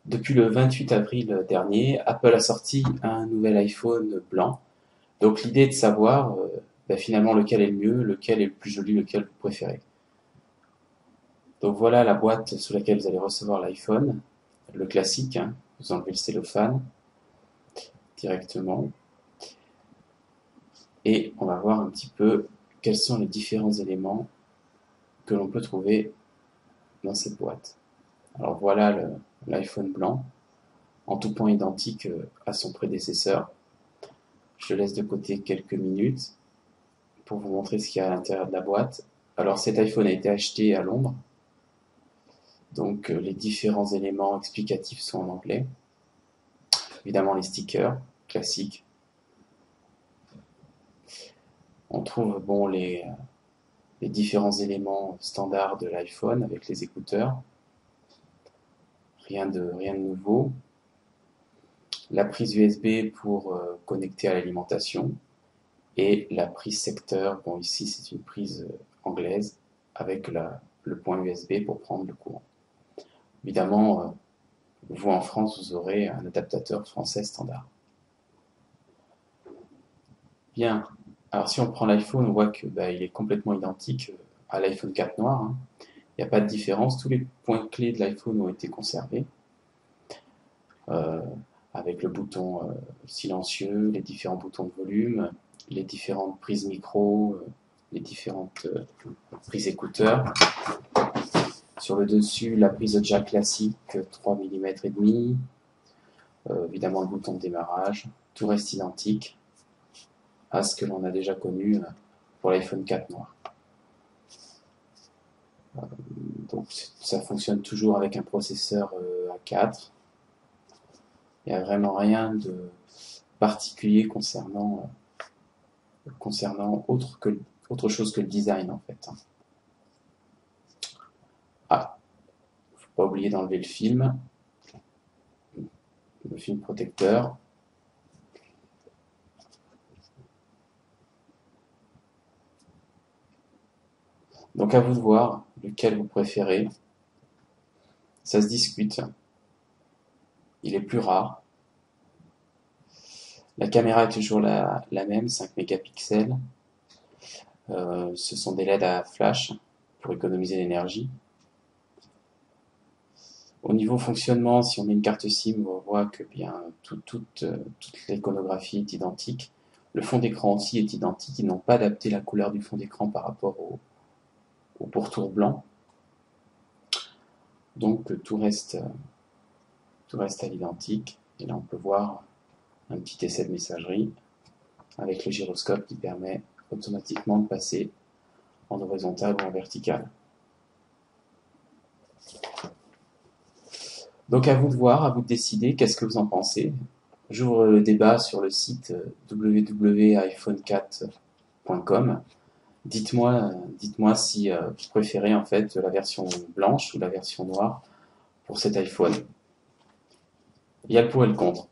Depuis le 28 avril dernier, Apple a sorti un nouvel iPhone blanc. Donc l'idée est de savoir finalement lequel est le mieux, lequel est le plus joli, lequel vous préférez. Donc voilà la boîte sous laquelle vous allez recevoir l'iPhone, le classique, hein. Vous enlevez le cellophane directement et on va voir un petit peu quels sont les différents éléments que l'on peut trouver dans cette boîte. Alors voilà l'iPhone blanc, en tout point identique à son prédécesseur. Je laisse de côté quelques minutes pour vous montrer ce qu'il y a à l'intérieur de la boîte. Alors cet iPhone a été acheté à Londres, donc les différents éléments explicatifs sont en anglais. Évidemment les stickers classiques. On trouve les différents éléments standards de l'iPhone avec les écouteurs. Rien de nouveau. La prise USB pour connecter à l'alimentation et la prise secteur. Bon, ici c'est une prise anglaise avec le point USB pour prendre le courant. Évidemment, vous en France, vous aurez un adaptateur français standard. Bien, alors si on prend l'iPhone, on voit que il est complètement identique à l'iPhone 4 noir, hein. Il n'y a pas de différence, tous les points clés de l'iPhone ont été conservés, avec le bouton silencieux, les différents boutons de volume, les différentes prises micro, les différentes prises écouteurs. Sur le dessus, la prise jack classique, 3 mm et demi, évidemment le bouton de démarrage, tout reste identique à ce que l'on a déjà connu pour l'iPhone 4 noir. Donc ça fonctionne toujours avec un processeur A4. Il n'y a vraiment rien de particulier concernant autre chose que le design en fait. Ah, faut pas oublier d'enlever le film protecteur. Donc à vous de voir lequel vous préférez. Ça se discute. Il est plus rare. La caméra est toujours la même, 5 mégapixels. Ce sont des LED à flash pour économiser l'énergie. Au niveau fonctionnement, si on met une carte SIM, on voit que toute l'iconographie est identique. Le fond d'écran aussi est identique. Ils n'ont pas adapté la couleur du fond d'écran par rapport au pourtour blanc. Donc tout reste à l'identique. Et là on peut voir un petit essai de messagerie avec le gyroscope qui permet automatiquement de passer en horizontal ou en vertical. Donc à vous de voir, à vous de décider, qu'est-ce que vous en pensez. J'ouvre le débat sur le site www.iphone4.com. Dites-moi si vous préférez en fait la version blanche ou la version noire pour cet iPhone. Il y a le pour et le contre.